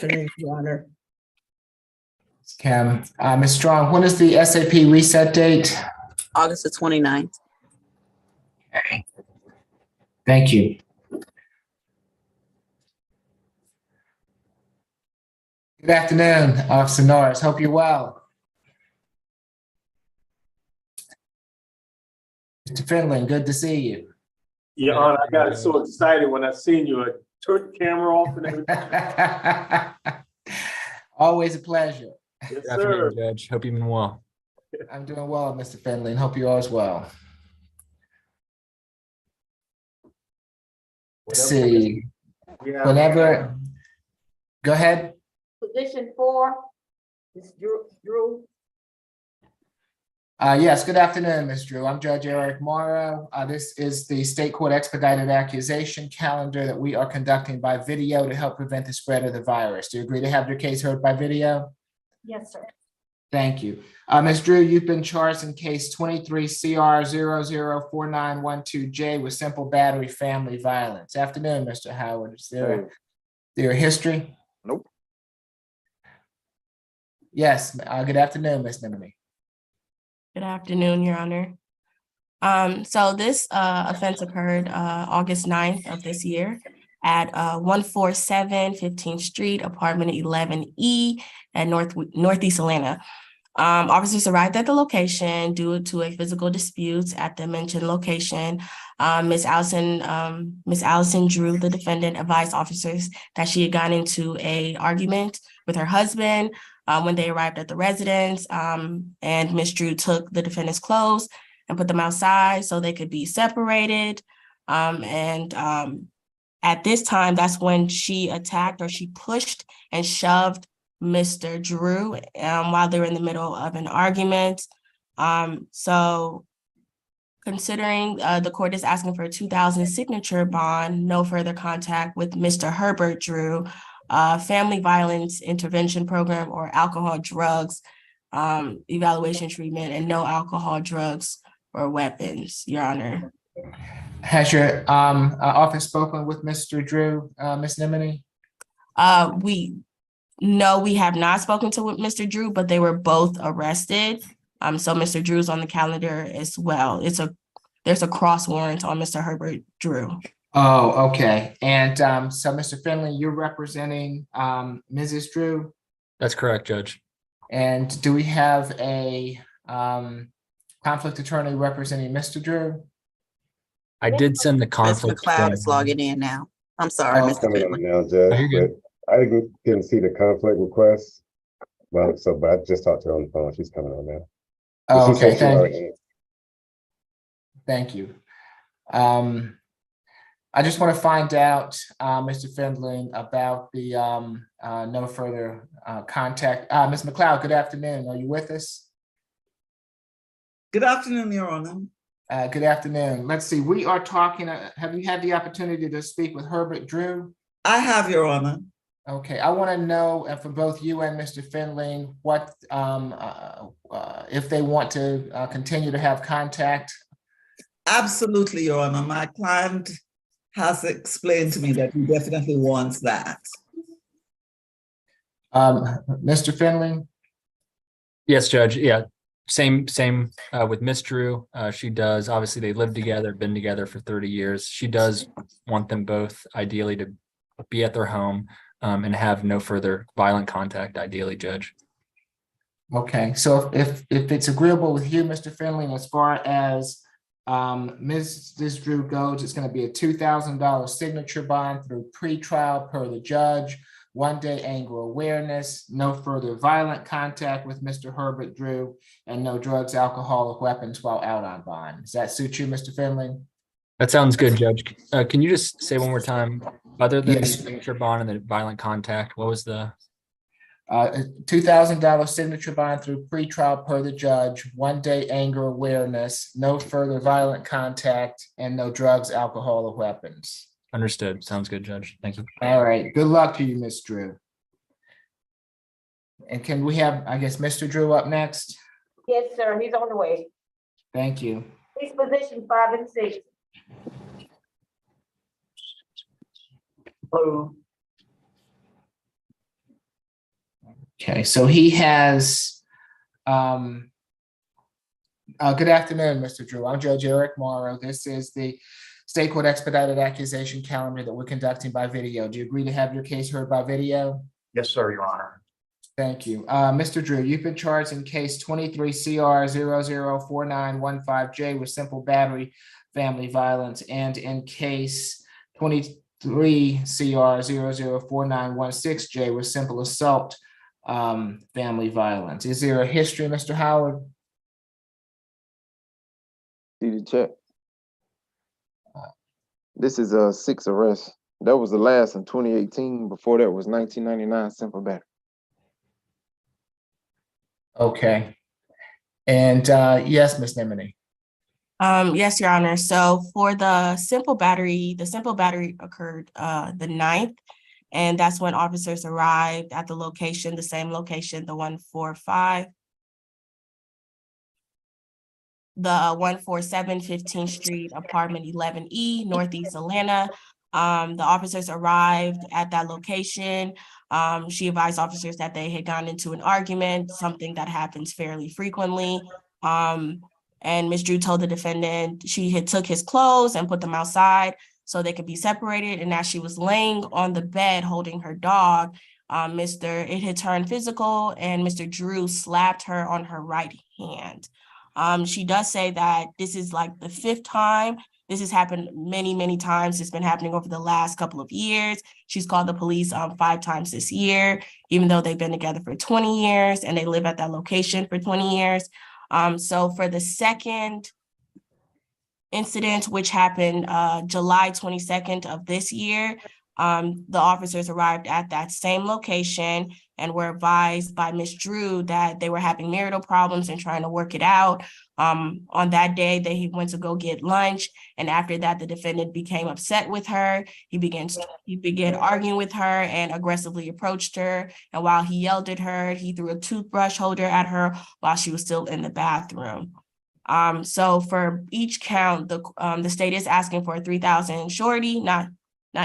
Afternoon, Your Honor. Kim, Ms. Strong, when is the SAP reset date? August the 29th. Okay. Thank you. Good afternoon, Officer Norris. Hope you're well. Mr. Finley, good to see you. Your Honor, I got so excited when I seen you. I turned the camera off and everything. Always a pleasure. Yes, Good sir. afternoon, Judge. Hope you've been well. I'm doing well, Mr. Finley, and hope you are as well. Let's see. Whenever, go ahead. Position 4, Ms. Drew. Yes, good afternoon, Ms. Drew. I'm Judge Eric Morrow. This is the state court expedited accusation calendar that we are conducting by video to help prevent the spread of the virus. Do you agree to have your case heard by video? Yes, sir. Thank you. Ms. Drew, you've been charged in case 23 CR 004912J with simple battery family violence. Afternoon, Mr. Howard. Is there a history? Nope. Yes. Good afternoon, Ms. Nimini. Good afternoon, Your Honor. So this offense occurred August 9th of this year at 147 15th Street, apartment 11E at Northeast Atlanta. Officers arrived at the location due to a physical dispute at the mentioned location. Miss Allison Drew, the defendant, advised officers that she had gotten into an argument with her husband when they arrived at the residence, and Miss Drew took the defendant's clothes and put them outside so they could be separated. At this time, that's when she attacked, or she pushed and shoved Mr. Drew while they were in the middle of an argument. So considering the court is asking for a 2,000 signature bond, no further contact with Mr. Herbert Drew, family violence intervention program, or alcohol, drugs, evaluation treatment, and no alcohol, drugs, or weapons, Your Honor. Has your office spoken with Mr. Drew, Ms. Nimini? No, we have not spoken to Mr. Drew, but they were both arrested. So Mr. Drew's on the calendar as well. There's a cross warrant on Mr. Herbert Drew. Oh, okay. And so, Mr. Finley, you're representing Mrs. Drew? That's correct, Judge. And do we have a conflict attorney representing Mr. Drew? I did send the Ms. conflict. McLeod is logging in now. I'm sorry, Oh, Mr. Coming on Finley. now, Judge, Oh, you're good. but I didn't see the conflict request. Well, but I just talked to her on the phone. She's coming on now. Oh, She said okay, she already- thank you. I just want to find out, Mr. Finley, about the no further contact. Ms. McLeod, good afternoon. Are you with us? Good afternoon, Your Honor. Good afternoon. Let's see, we are talking, have you had the opportunity to speak with Herbert Drew? I have, Your Honor. Okay, I want to know for both you and Mr. Finley, what if they want to continue to have contact. Absolutely, Your Honor. My client has explained to me that he definitely wants that. Mr. Finley? Yes, Judge. Yeah, same with Miss Drew. She does. Obviously, they live together, been together for 30 years. She does want them both ideally to be at their home and have no further violent contact, ideally, Judge. Okay, so if it's agreeable with you, Mr. Finley, as far as Mrs. Drew goes, it's going to be a $2,000 signature bond through pretrial per the judge, 1-day anger awareness, no further violent contact with Mr. Herbert Drew, and no drugs, alcohol, or weapons while out on bond. Does that suit you, Mr. Finley? That sounds good, Judge. Can you just say one more time, other than the Yes. signature bond and the violent contact, what was the? $2,000 signature bond through pretrial per the judge, 1-day anger awareness, no further violent contact, and no drugs, alcohol, or weapons. Understood. Sounds good, Judge. Thank you. All right. Good luck to you, Ms. Drew. And can we have, I guess, Mr. Drew up next? Yes, sir. He's on the way. Thank you. He's position 5 and 6. Hello. Okay, so he has, good afternoon, Mr. Drew. I'm Judge Eric Morrow. This is the State Court Expedited Accusation Calendar that we're conducting by video. Do you agree to have your case heard by video? Yes, sir, Your Honor. Thank you. Mr. Drew, you've been charged in case 23 CR 004915J with simple battery, family violence, and in case 23 CR 004916J with simple assault, family violence. Is there a history, Mr. Howard? See the check. This is a 6 arrest. That was the last in 2018. Before that was 1999 simple battery. Okay. And yes, Ms. Nemini. Yes, Your Honor. So for the simple battery occurred the 9th, and that's when officers arrived at the location, the same location, the 147 15th Street, apartment 11E, Northeast Atlanta. The officers arrived at that location. She advised officers that they had gone into an argument, something that happens fairly frequently. And Ms. Drew told the defendant she had took his clothes and put them outside so they could be separated. And as she was laying on the bed holding her dog, it had turned physical and Mr. Drew slapped her on her right hand. She does say that this is like the 5th time. This has happened many, many times. It's been happening over the last couple of years. She's called the police 5 times this year, even though they've been together for 20 years and they live at that location for 20 years. So for the second incident, which happened July 22nd of this year, the officers arrived at that same location and were advised by Ms. Drew that they were having marital problems and trying to work it out. On that day, they went to go get lunch, and after that, the defendant became upset with her. He began arguing with her and aggressively approached her. And while he yelled at her, he threw a toothbrush holder at her while she was still in the bathroom. So for each count, the state is asking for a 3,000 shorty, not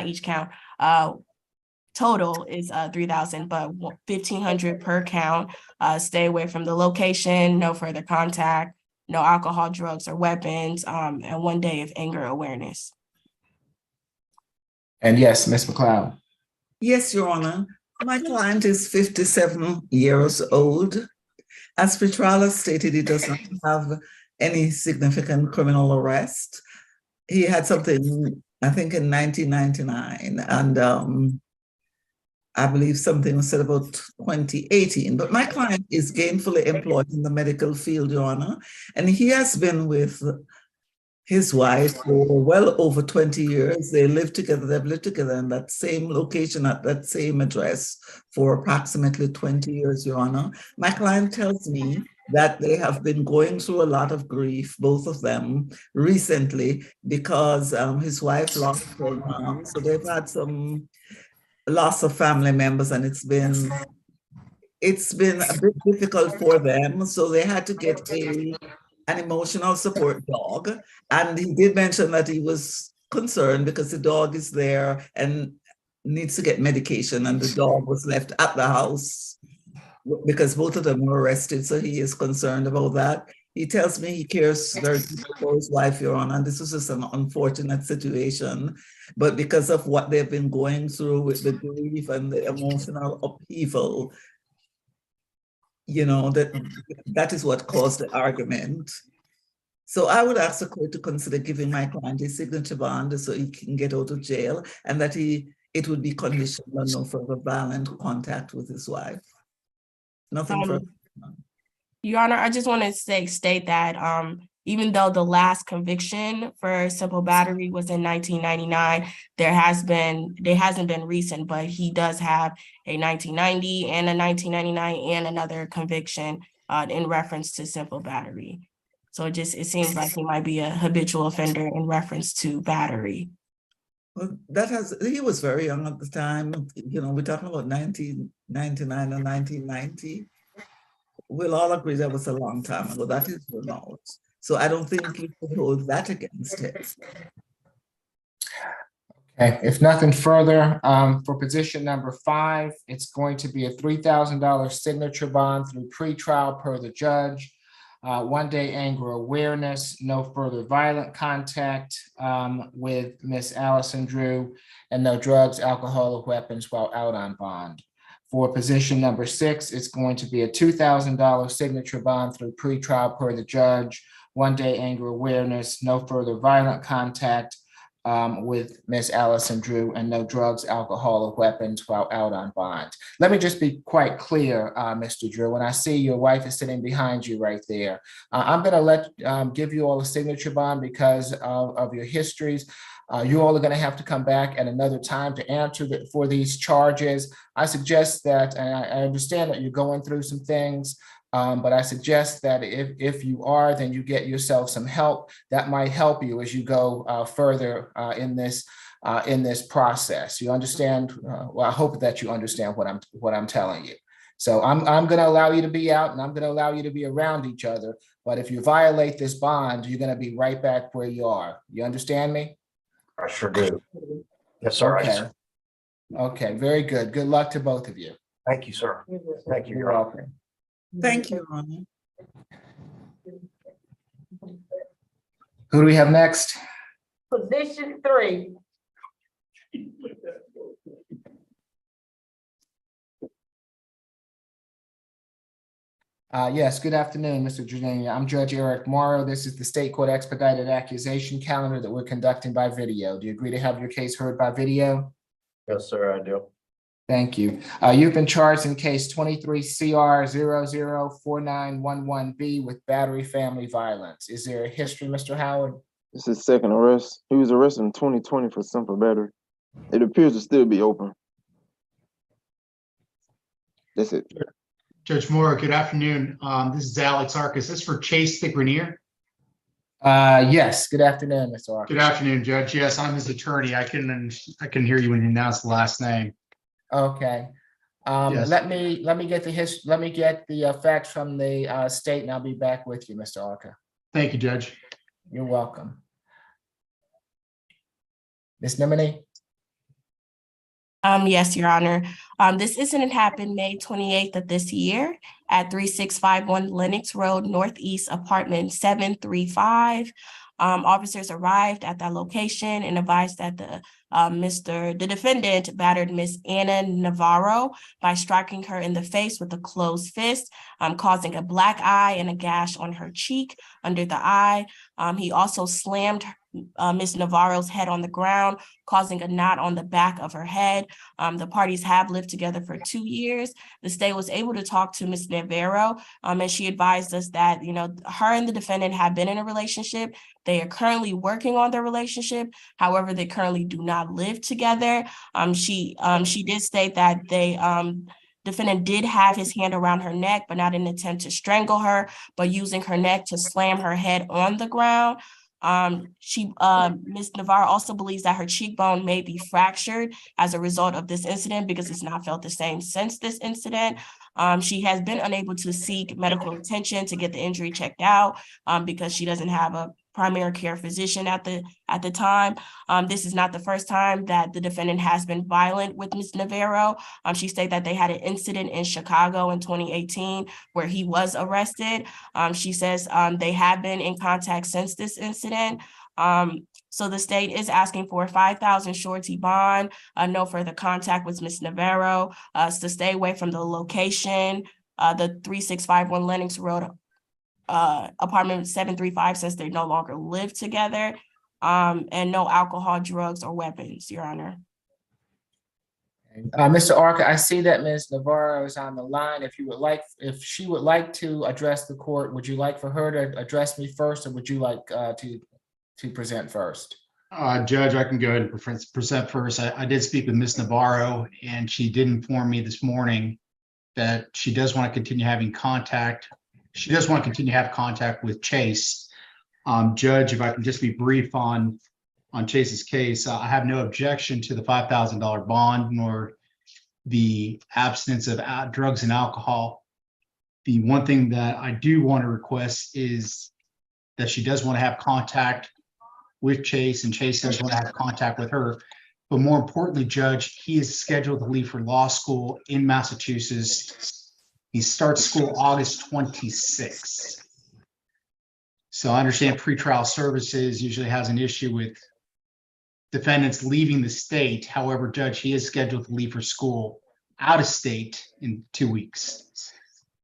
each count. Total is 3,000, but 1,500 per count. Stay away from the location, no further contact, no alcohol, drugs, or weapons, and 1 day of anger awareness. And yes, Ms. McLeod. Yes, Your Honor. My client is 57 years old. As Petrala stated, he does not have any significant criminal arrest. He had something, I think, in 1999, and I believe something was said about 2018. But my client is gainfully employed in the medical field, Your Honor, and he has been with his wife for well over 20 years. They've lived together in that same location at that same address for approximately 20 years, Your Honor. My client tells me that they have been going through a lot of grief, both of them, recently, because his wife lost her mom. So they've had some loss of family members, and it's been a bit difficult for them. So they had to get an emotional support dog. And he did mention that he was concerned because the dog is there and needs to get medication, and the dog was left at the house because both of them were arrested. So he is concerned about that. He tells me he cares very deeply for his wife, Your Honor, and this was just an unfortunate situation. But because of what they've been going through with the grief and the emotional upheaval, you know, that is what caused the argument. So I would ask the court to consider giving my client a signature bond so he can get out of jail, and that it would be conditional on no further violent contact with his wife. Nothing further. Your Honor, I just want to state that even though the last conviction for simple battery was in 1999, it hasn't been recent, but he does have a 1990 and a 1999 and another conviction in reference to simple battery. So it seems like he might be a habitual offender in reference to battery. Well, he was very young at the time. You know, we're talking about 1999 or 1990. We'll all agree that was a long time ago. That is remote. So I don't think you could hold that against him. Okay, if nothing further, for position number 5, it's going to be a $3,000 signature bond through pretrial per the judge. 1-day anger awareness, no further violent contact with Miss Allison Drew, and no drugs, alcohol, or weapons while out on bond. For position number 6, it's going to be a $2,000 signature bond through pretrial per the judge. 1-day anger awareness, no further violent contact with Miss Allison Drew, and no drugs, alcohol, or weapons while out on bond. Let me just be quite clear, Mr. Drew. When I see your wife is sitting behind you right there, I'm going to give you all a signature bond because of your histories. You all are going to have to come back at another time to answer for these charges. I suggest that, and I understand that you're going through some things, but I suggest that if you are, then you get yourself some help that might help you as you go further in this process. You understand? Well, I hope that you understand what I'm telling you. So I'm going to allow you to be out, and I'm going to allow you to be around each other. But if you violate this bond, you're going to be right back where you are. You understand me? I sure do. Yes, sir. Okay. Okay. Very good. Good luck to both of you. Thank you, sir. Thank you. You're welcome. Thank you, Your Honor. Who do we have next? Position 3. Yes, good afternoon, Mr. Jardania. I'm Judge Eric Morrow. This is the state court expedited accusation calendar that we're conducting by video. Do you agree to have your case heard by video? Yes, sir, I do. Thank you. You've been charged in case 23 CR 004911B with battery family violence. Is there a history, Mr. Howard? This is second arrest. He was arrested in 2020 for simple battery. It appears to still be open. That's it. Judge Moore, good afternoon. This is Alex Arcus. This is for Chase the Grenier. Yes, good afternoon, Mr. Arcus. Good afternoon, Judge. Yes, I'm his attorney. I can hear you when you announce the last name. Okay. Yes. Let me get the facts from the state, and I'll be back with you, Mr. Arca. Thank you, Judge. You're welcome. Ms. Nemini? Yes, Your Honor. This incident happened May 28th of this year at 3651 Lenox Road Northeast, apartment 735. Officers arrived at that location and advised that the defendant battered Miss Anna Navarro by striking her in the face with a closed fist, causing a black eye and a gash on her cheek under the eye. He also slammed Miss Navarro's head on the ground, causing a knot on the back of her head. The parties have lived together for 2 years. The state was able to talk to Miss Navarro, and she advised us that, her and the defendant have been in a relationship. They are currently working on their relationship. However, they currently do not live together. She did state that defendant did have his hand around her neck, but not in an attempt to strangle her, but using her neck to slam her head on the ground. Ms. Navarro also believes that her cheekbone may be fractured as a result of this incident because it's not felt the same since this incident. She has been unable to seek medical attention to get the injury checked out because she doesn't have a primary care physician at the time. This is not the first time that the defendant has been violent with Ms. Navarro. She stated that they had an incident in Chicago in 2018 where he was arrested. She says they have been in contact since this incident. So the state is asking for a $5,000 surety bond, no further contact with Ms. Navarro, to stay away from the location, the 3651 Lenox Road, apartment 735, since they no longer live together, and no alcohol, drugs, or weapons, Your Honor. Mr. Arca, I see that Ms. Navarro is on the line. If she would like to address the court, would you like for her to address me first, or would you like to present first? Judge, I can go ahead and present first. I did speak with Ms. Navarro, and she did inform me this morning that she does want to continue having contact. She does want to continue to have contact with Chase. Judge, if I can just be brief on Chase's case, I have no objection to the $5,000 bond nor the abstinence of drugs and alcohol. The one thing that I do want to request is that she does want to have contact with Chase, and Chase does want to have contact with her. But more importantly, Judge, he is scheduled to leave for law school in Massachusetts. He starts school August 26th. So I understand pretrial services usually has an issue with defendants leaving the state. However, Judge, he is scheduled to leave for school out of state in 2 weeks.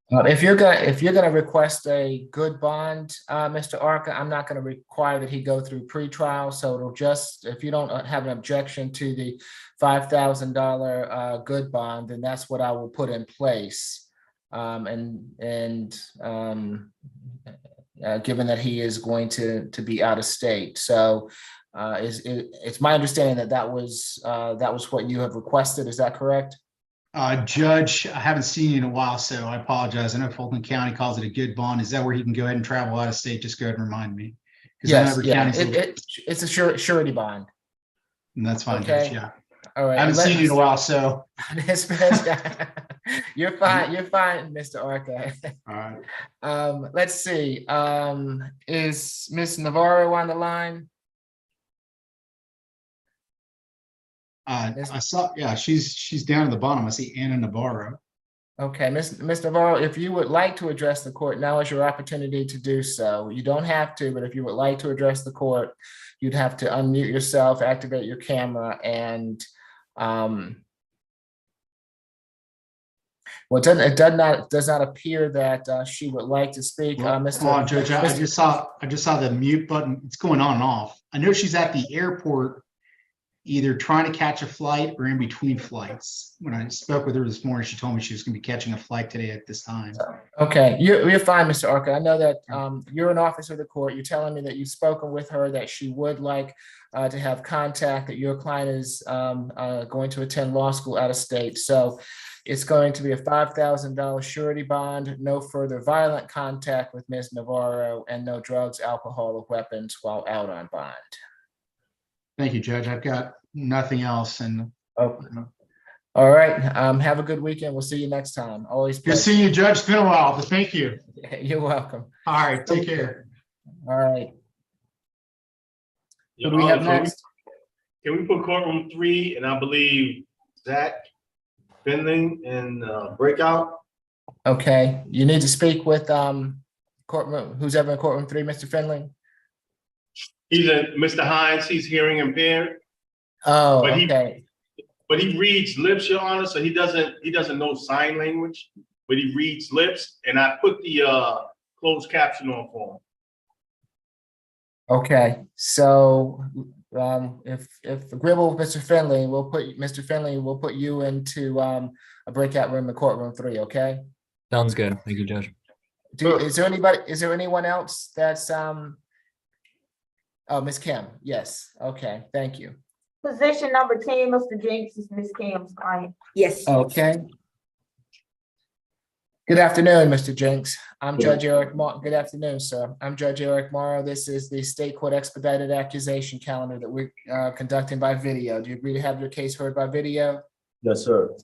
If you're gonna request a good bond, Mr. Arca, I'm not gonna require that he go through pretrial, so it'll just, if you don't have an objection to the $5,000 good bond, then that's what I will put in place. Given that he is going to be out of state, so it's my understanding that was what you have requested. Is that correct? Judge, I haven't seen you in a while, so I apologize. I know Fulton County calls it a good bond. Is that where he can go ahead and travel out of state? Just go ahead and remind me. 'Cause I know Yes, every yeah, county's it's a surety bond. and that's fine, Okay. Judge, yeah. All right. I haven't seen you in a while, so. You're fine, Mr. Arca. All right. Let's see, is Ms. Navarro on the line? I saw, yeah, she's down at the bottom. I see Anna Navarro. Okay, Ms. Navarro, if you would like to address the court, now is your opportunity to do so. You don't have to, but if you would like to address the court, you'd have to unmute yourself, activate your camera, and well, it does not appear that she would like to speak. Well, Mr. hold on, Judge, I just saw the mute button. It's going on and off. I know she's at the airport, either trying to catch a flight or in between flights. When I spoke with her this morning, she told me she was going to be catching a flight today at this time. Okay, you're fine, Mr. Arca. I know that you're an officer of the court. You're telling me that you've spoken with her, that she would like to have contact, that your client is going to attend law school out of state. So it's going to be a $5,000 surety bond, no further violent contact with Ms. Navarro, and no drugs, alcohol, or weapons while out on bond. Thank you, Judge. I've got nothing else. And Oh, all right. Have a good weekend. We'll see you next time. Always good seeing you, Judge. It's been a while, but thank you. You're welcome. All right, take care. All right. Who Your do we have Honor, next? Can we put courtroom 3 and I believe Zach Finley in breakout? Okay, you need to speak with courtroom, who's ever in courtroom 3, Mr. Finley? He's in Mr. Hines, he's hearing impaired, Oh, But he- okay. but he reads lips, Your Honor, so he doesn't know sign language, but he reads lips, and I put the closed caption on for him. Okay, so if agreeable with Mr. Finley, we'll put you into a breakout room in courtroom 3, okay? Sounds good. Thank you, Judge. Is there anyone else that's oh, Ms. Kim, yes, okay, thank you. Position number 10, Mr. Jenks, is Ms. Kim's client. Yes. Okay. Good afternoon, Mr. Jenks. I'm Judge Eric Morrow. Good afternoon, sir. I'm Judge Eric Morrow. This is the state court expedited accusation calendar that we're conducting by video. Do you agree to have your case heard by video? Yes, sir.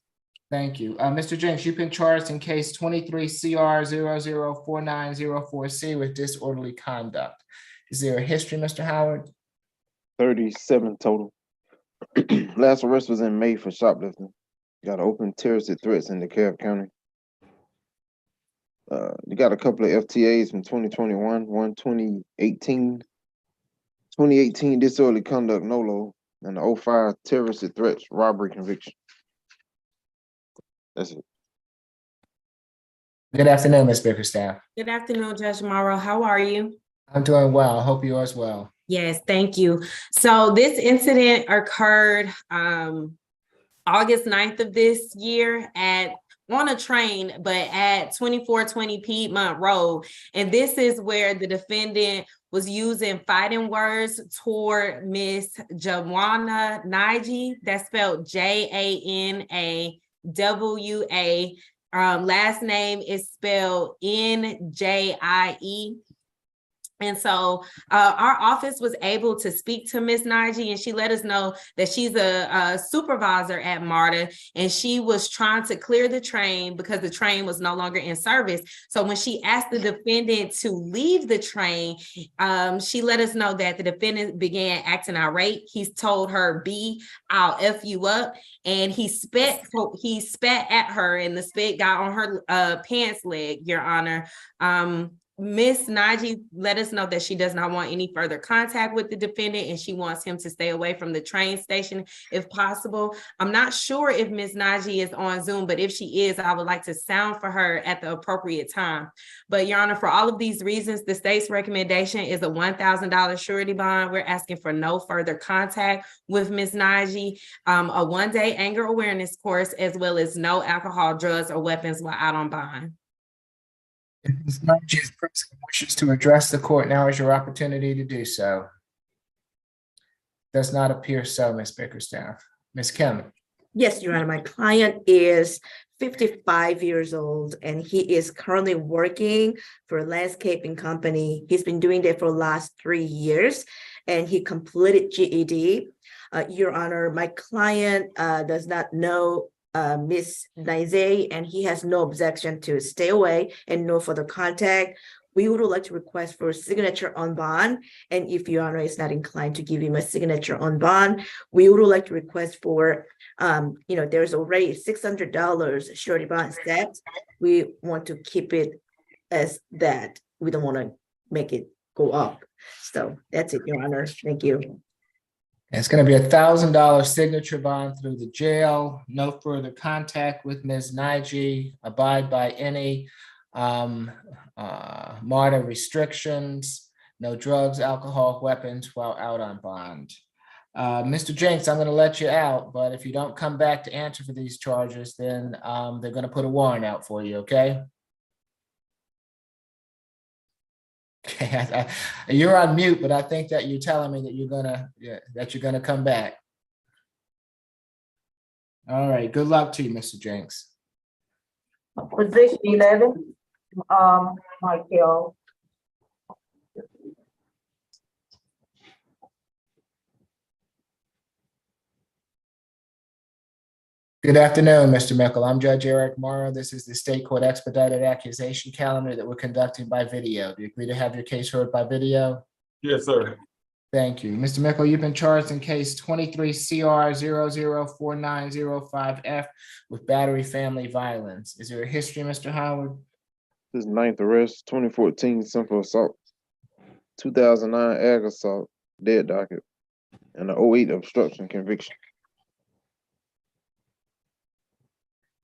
Thank you. Mr. Jenks, you've been charged in case 23 CR 004904C with disorderly conduct. Is there a history, Mr. Howard? 37 total. Last arrest was in May for shoplifting. Got open terroristic threats in DeKalb County. You got a couple of FTAs from 2021, one 2018. 2018 disorderly conduct NOLO, and the 05 terroristic threats robbery conviction. That's it. Good afternoon, Ms. Bickerstaff. Good afternoon, Judge Morrow. How are you? I'm doing well. I hope you are as well. Yes, thank you. So this incident occurred August 9th of this year on a train, but at 2420 Piedmont Road. And this is where the defendant was using fighting words toward Miss Jawana Naiji. That's spelled Janawa. Last name is spelled Njie. And so our office was able to speak to Miss Naji, and she let us know that she's a supervisor at MARTA, and she was trying to clear the train because the train was no longer in service. So when she asked the defendant to leave the train, she let us know that the defendant began acting irate. He's told her, "B, I'll F you up," and he spat at her, and the spit got on her pants leg, Your Honor. Miss Naji let us know that she does not want any further contact with the defendant, and she wants him to stay away from the train station if possible. I'm not sure if Miss Naji is on Zoom, but if she is, I would like to sound for her at the appropriate time. But Your Honor, for all of these reasons, the state's recommendation is a $1,000 surety bond. We're asking for no further contact with Miss Naji, a one-day anger awareness course, as well as no alcohol, drugs, or weapons while out on bond. If Ms. Naji's person wishes to address the court, now is your opportunity to do so. Does not appear so, Ms. Bickerstaff. Ms. Kim. Yes, Your Honor, my client is 55 years old and he is currently working for a landscaping company. He's been doing that for the last 3 years and he completed GED. Your Honor, my client does not know Miss Nize, and he has no objection to stay away and no further contact. We would like to request for a signature on bond, and if Your Honor is not inclined to give him a signature on bond, we would like to request for, there's already $600 surety bond set. We want to keep it as that. We don't want to make it go up. So that's it, Your Honor. Thank you. It's going to be $1,000 signature bond through the jail. No further contact with Ms. Naji. Abide by any MARTA restrictions. No drugs, alcohol, weapons while out on bond. Mr. Jenks, I'm going to let you out, but if you don't come back to answer for these charges, then they're going to put a warrant out for you, okay? Okay, you're on mute, but I think that you're telling me that you're gonna come back. All right, good luck to you, Mr. Jenks. Position 11, Michael. Good afternoon, Mr. Mickle. I'm Judge Eric Morrow. This is the State Court Expedited Accusation Calendar that we're conducting by video. Do you agree to have your case heard by video? Yes, sir. Thank you. Mr. Mickle, you've been charged in case 23 CR 004905F with battery family violence. Is there a history, Mr. Howard? This is 9th arrest, 2014 simple assault, 2009 ag assault, dead docket, and an 08 obstruction conviction.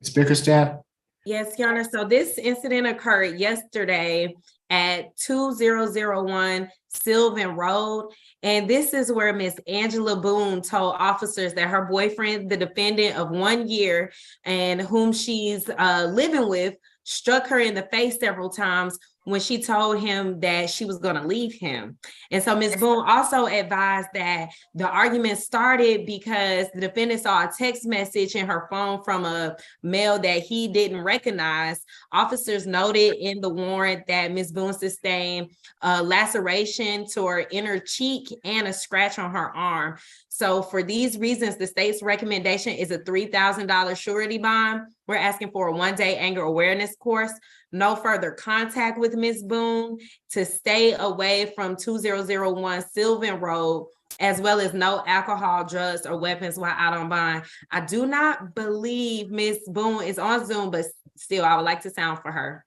Ms. Bickerstaff? Yes, Your Honor. So this incident occurred yesterday at 2001 Sylvan Road. And this is where Miss Angela Boone told officers that her boyfriend, the defendant of 1 year and whom she's living with, struck her in the face several times when she told him that she was going to leave him. And so Ms. Boone also advised that the argument started because the defendant saw a text message in her phone from a male that he didn't recognize. Officers noted in the warrant that Ms. Boone sustained a laceration to her inner cheek and a scratch on her arm. So for these reasons, the state's recommendation is a $3,000 surety bond. We're asking for a one-day anger awareness course, no further contact with Ms. Boone, to stay away from 2001 Sylvan Road, as well as no alcohol, drugs, or weapons while out on bond. I do not believe Ms. Boone is on Zoom, but still, I would like to sound for her.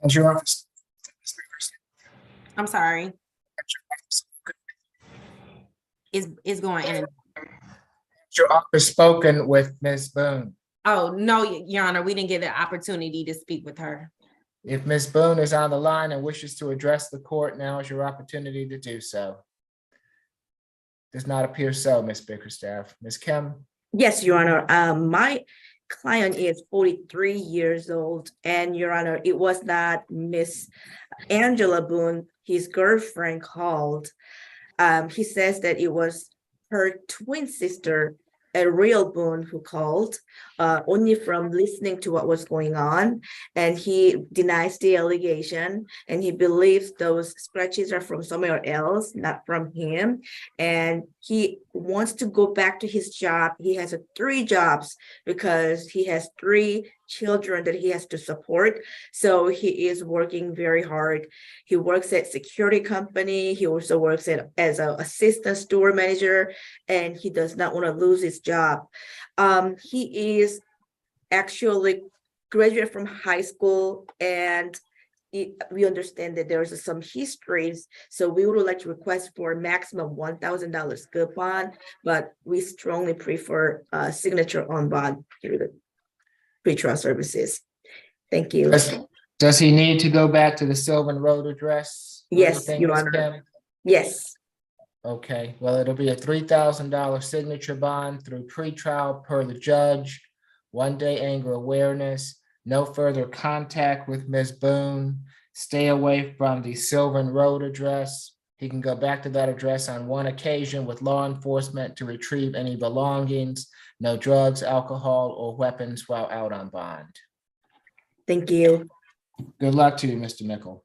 And your office? I'm sorry. It's going in. Your office spoken with Ms. Boone? Oh, no, Your Honor, we didn't get the opportunity to speak with her. If Ms. Boone is on the line and wishes to address the court, now is your opportunity to do so. Does not appear so, Ms. Bickerstaff. Ms. Kim? Yes, Your Honor. My client is 43 years old, and Your Honor, it was not Miss Angela Boone, his girlfriend, called. He says that it was her twin sister a real Boone who called, only from listening to what was going on, and he denies the allegation, and he believes those scratches are from somewhere else, not from him, and he wants to go back to his job. He has 3 jobs because he has 3 children that he has to support, so he is working very hard. He works at security company. He also works as an assistant store manager, and he does not want to lose his job. He is actually graduate from high school, and we understand that there's some histories, so we would like to request for a maximum $1,000 coupon, but we strongly prefer signature on bond through the pretrial services. Thank you. Does he need to go back to the Sylvan Road address? Yes, Your Ms. Honor. Kim? Yes. Okay, well, it'll be a $3,000 signature bond through pretrial per the judge, 1-day anger awareness, no further contact with Ms. Boone, stay away from the Sylvan Road address. He can go back to that address on 1 occasion with law enforcement to retrieve any belongings, no drugs, alcohol, or weapons while out on bond. Thank you. Good luck to you, Mr. Mickle.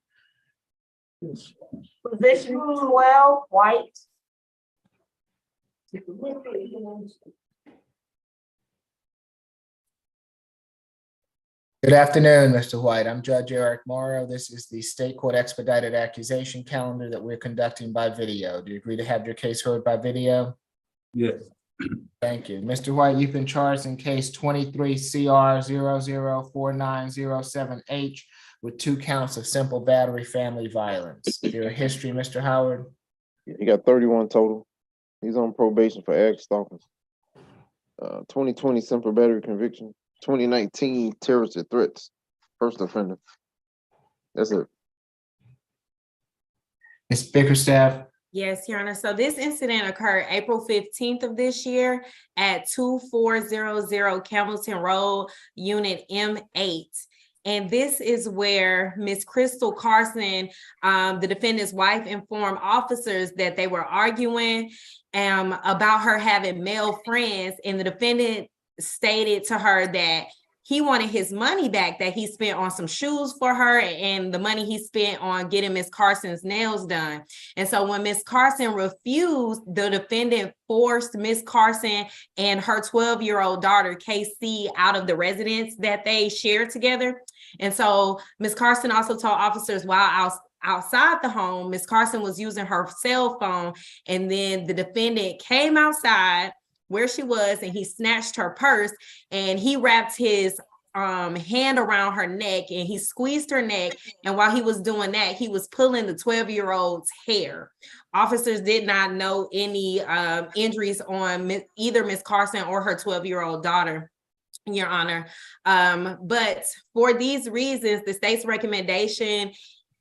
Position 12, White. Good afternoon, Mr. White. I'm Judge Eric Morrow. This is the State Court Expedited Accusation Calendar that we're conducting by video. Do you agree to have your case heard by video? Yes. Thank you. Mr. White, you've been charged in case 23 CR 004907H with 2 counts of simple battery family violence. Your history, Mr. Howard? He got 31 total. He's on probation for ag stalking. 2020 simple battery conviction. 2019 terroristic threats. First offender. That's it. Ms. Bickerstaff? Yes, Your Honor. So this incident occurred April 15th of this year at 2400 Campbellton Road, Unit M8. And this is where Miss Crystal Carson, the defendant's wife, informed officers that they were arguing about her having male friends, and the defendant stated to her that he wanted his money back that he spent on some shoes for her and the money he spent on getting Miss Carson's nails done. And so when Miss Carson refused, the defendant forced Miss Carson and her 12-year-old daughter, Casey, out of the residence that they shared together. And so Miss Carson also told officers while outside the home, Miss Carson was using her cell phone, and then the defendant came outside where she was and he snatched her purse, and he wrapped his hand around her neck and he squeezed her neck. And while he was doing that, he was pulling the 12-year-old's hair. Officers did not know any injuries on either Miss Carson or her 12-year-old daughter, Your Honor. But for these reasons, the state's recommendation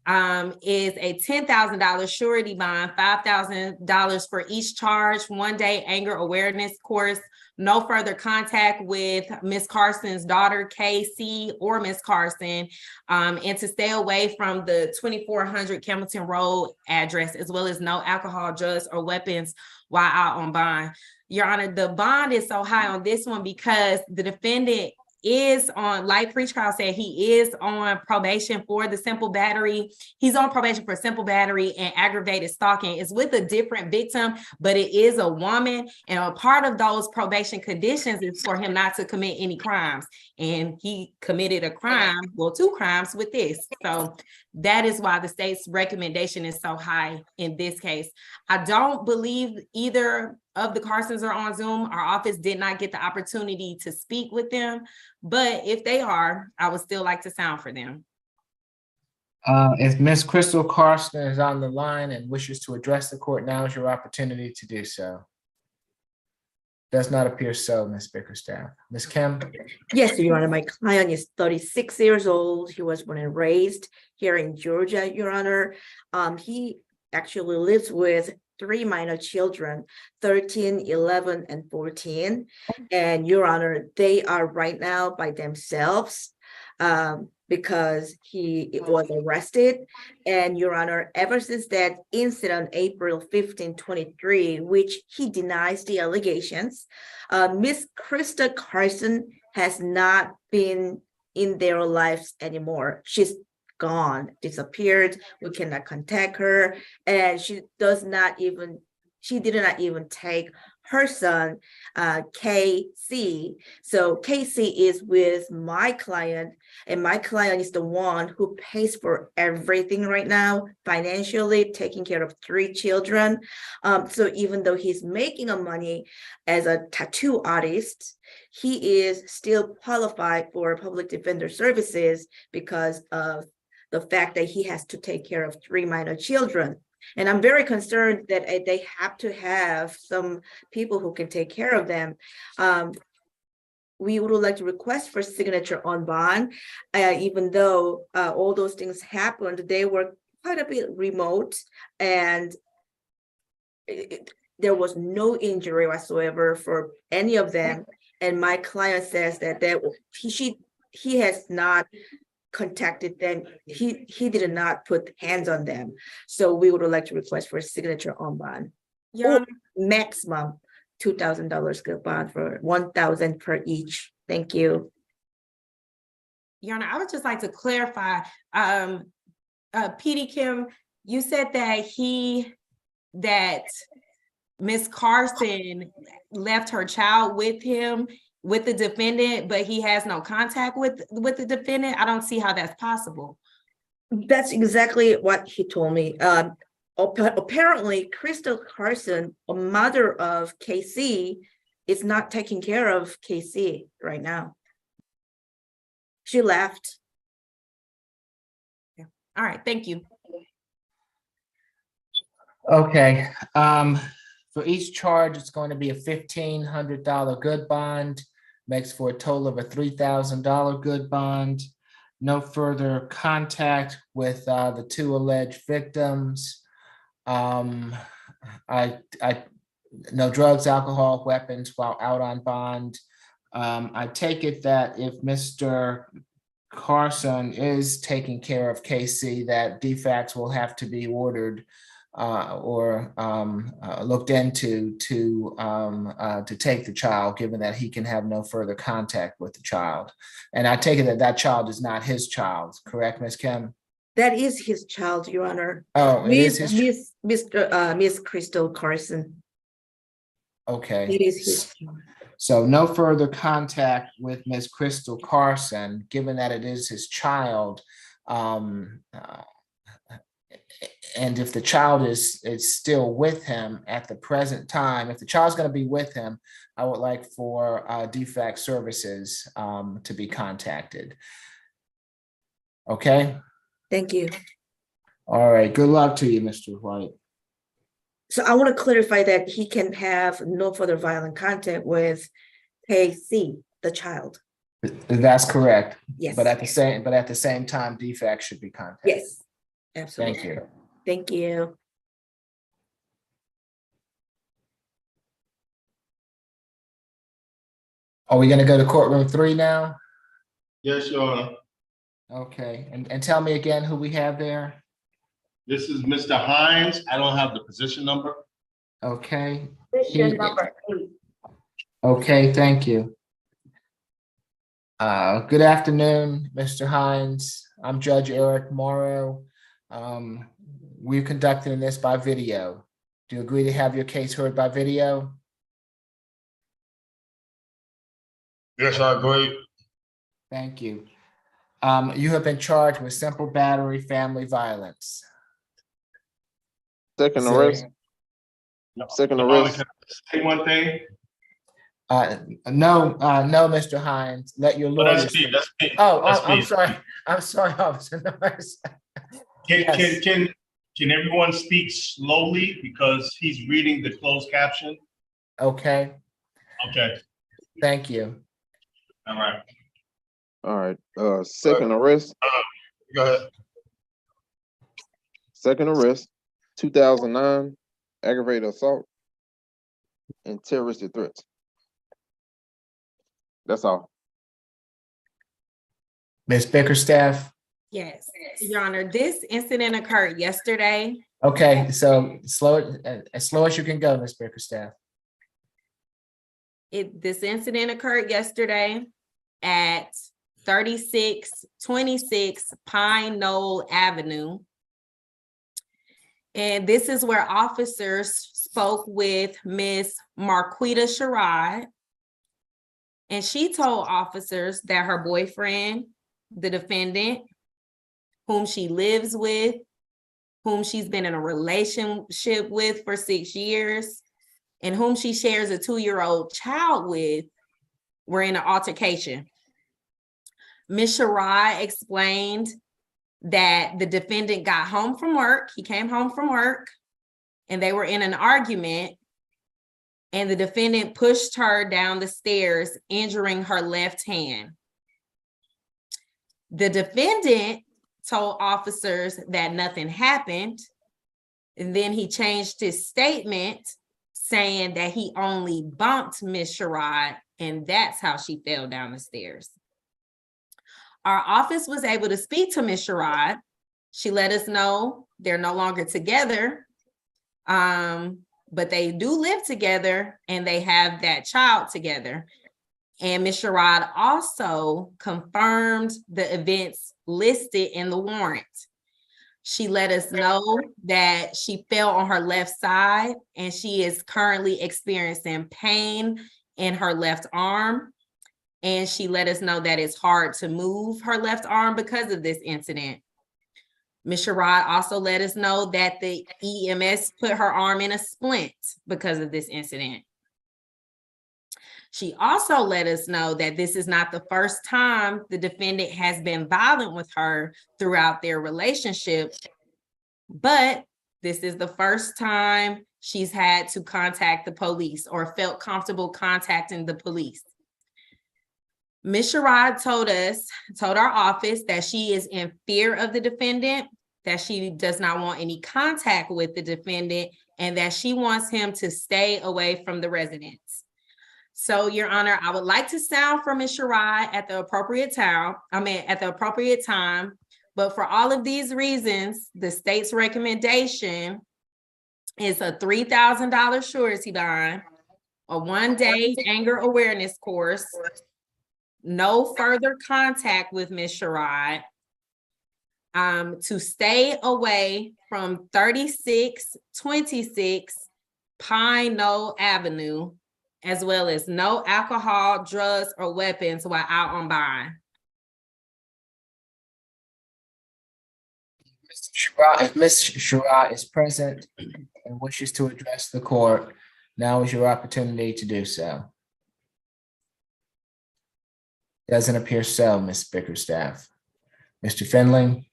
is a $10,000 surety bond, $5,000 for each charge, 1-day anger awareness course, no further contact with Miss Carson's daughter, Casey, or Miss Carson, and to stay away from the 2400 Campbellton Road address, as well as no alcohol, drugs, or weapons while out on bond. Your Honor, the bond is so high on this one because the defendant is on, like pretrial said, he is on probation for the simple battery. He's on probation for simple battery and aggravated stalking. It's with a different victim, but it is a woman. And a part of those probation conditions is for him not to commit any crimes. And he committed a crime, well, 2 crimes with this. So that is why the state's recommendation is so high in this case. I don't believe either of the Carsons are on Zoom. Our office did not get the opportunity to speak with them, but if they are, I would still like to sound for them. If Miss Crystal Carson is on the line and wishes to address the court, now is your opportunity to do so. Does not appear so, Ms. Bickerstaff. Ms. Kim? Yes, Your Honor. My client is 36 years old. He was born and raised here in Georgia, Your Honor. He actually lives with 3 minor children, 13, 11, and 14. And Your Honor, they are right now by themselves. because he was arrested. And Your Honor, ever since that incident, April 15, 23, which he denies the allegations, Miss Krista Carson has not been in their lives anymore. She's gone, disappeared. We cannot contact her, and she did not even take her son, KC. So KC is with my client, and my client is the one who pays for everything right now, financially, taking care of 3 children. So even though he's making a money as a tattoo artist, he is still qualified for public defender services because of the fact that he has to take care of 3 minor children. And I'm very concerned that they have to have some people who can take care of them. We would like to request for signature on bond, even though all those things happened, they were quite a bit remote, and there was no injury whatsoever for any of them. And my client says that he has not contacted them. He did not put hands on them. So we would like to request for a signature on bond. Your Or maximum $2,000 good bond for $1,000 per each. Thank you. Your Honor, I would just like to clarify, PD Kim, you said that Miss Carson left her child with him, with the defendant, but he has no contact with the defendant. I don't see how that's possible. That's exactly what he told me. Apparently, Crystal Carson, a mother of KC, is not taking care of KC right now. She left. Yeah. All right, thank you. Okay, for each charge, it's going to be a $1,500 good bond, makes for a total of a $3,000 good bond. No further contact with the 2 alleged victims. No drugs, alcohol, weapons while out on bond. I take it that if Mr. Carson is taking care of KC, that defects will have to be ordered or looked into to take the child, given that he can have no further contact with the child. And I take it that that child is not his child, correct, Ms. Kim? That is his child, Your Honor. Oh, it is his. Miss Crystal Carson. Okay. It is his child. So no further contact with Ms. Crystal Carson, given that it is his child. And if the child is still with him at the present time, if the child's going to be with him, I would like for DFAC services to be contacted. Okay. Thank you. All right. Good luck to you, Mr. White. So I want to clarify that he can have no further violent contact with KC, the child. That's correct. Yes. But at the same time, DFAC should be contacted. Yes, absolutely. Thank you. Thank you. Are we going to go to courtroom 3 now? Yes, Your Honor. Okay. And tell me again who we have there. This is Mr. Hines. I don't have the position number. Okay. Position number 8. Okay, thank you. Good afternoon, Mr. Hines. I'm Judge Eric Morrow. We're conducting this by video. Do you agree to have your case heard by video? Yes, I agree. Thank you. You have been charged with simple battery, family violence. Second arrest. Second arrest. Can I say one thing? No, Mr. Hines, let your lawyer That's me. That's me. Oh, That's I'm me. sorry. I'm sorry, Officer Norris. Yes. Can everyone speak slowly because he's reading the closed caption? Okay, Okay, thank you. all right. All right. Second arrest. Go ahead. Second arrest. 2009 aggravated assault and terroristic threats. That's all. Ms. Bickerstaff? Yes, Your Honor, this incident occurred yesterday. Okay, so slow it, as slow as you can go, Ms. Bickerstaff. This incident occurred yesterday at 3626 Pine Knoll Avenue. And this is where officers spoke with Miss Marquita Sherrod. And she told officers that her boyfriend, the defendant, whom she lives with, whom she's been in a relationship with for 6 years, and whom she shares a 2-year-old child with, were in an altercation. Ms. Sherrod explained that the defendant got home from work. He came home from work and they were in an argument, and the defendant pushed her down the stairs, injuring her left hand. The defendant told officers that nothing happened, and then he changed his statement saying that he only bumped Ms. Sherrod, and that's how she fell down the stairs. Our office was able to speak to Ms. Sherrod. She let us know they're no longer together, but they do live together and they have that child together. And Ms. Sherrod also confirmed the events listed in the warrant. She let us know that she fell on her left side and she is currently experiencing pain in her left arm. And she let us know that it's hard to move her left arm because of this incident. Ms. Sherrod also let us know that the EMS put her arm in a splint because of this incident. She also let us know that this is not the first time the defendant has been violent with her throughout their relationship, but this is the first time she's had to contact the police or felt comfortable contacting the police. Ms. Sherrod told our office that she is in fear of the defendant, that she does not want any contact with the defendant, and that she wants him to stay away from the residence. So, Your Honor, I would like to sound for Ms. Sherrod at the appropriate time. But for all of these reasons, the state's recommendation is a $3,000 surety bond, a 1-day anger awareness course, no further contact with Ms. Sherrod, to stay away from 3626 Pine Knoll Avenue, as well as no alcohol, drugs, or weapons while out on bond. If Ms. Sherrod is present and wishes to address the court, now is your opportunity to do so. Doesn't appear so, Ms. Bickerstaff. Mr. Finley?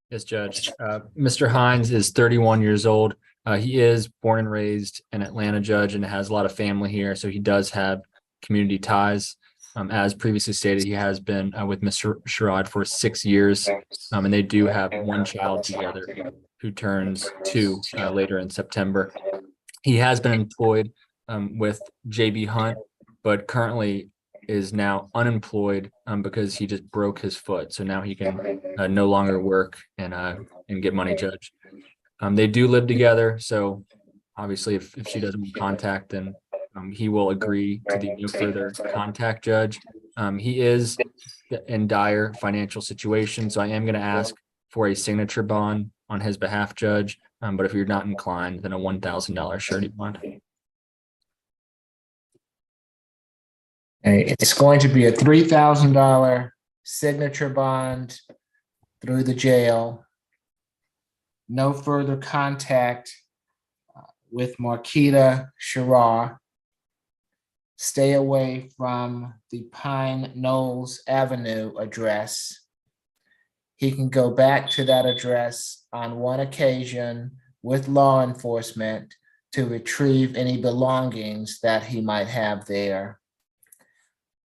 Yes, Judge. Mr. Hines is 31 years old. He is born and raised in Atlanta, Judge, and has a lot of family here. So he does have community ties. As previously stated, he has been with Ms. Sherrod for 6 years, and they do have one child together who turns 2 later in September. He has been employed with JB Hunt, but currently is now unemployed because he just broke his foot. So now he can no longer work and get money, Judge. They do live together. So obviously if she doesn't want contact, then he will agree to the no further contact, Judge. He is in dire financial situation. So I am going to ask for a signature bond on his behalf, Judge. But if you're not inclined, then a $1,000 surety bond. It's going to be a $3,000 signature bond through the jail. No further contact with Marquita Sherrod. Stay away from the Pine Knolls Avenue address. He can go back to that address on one occasion with law enforcement to retrieve any belongings that he might have there.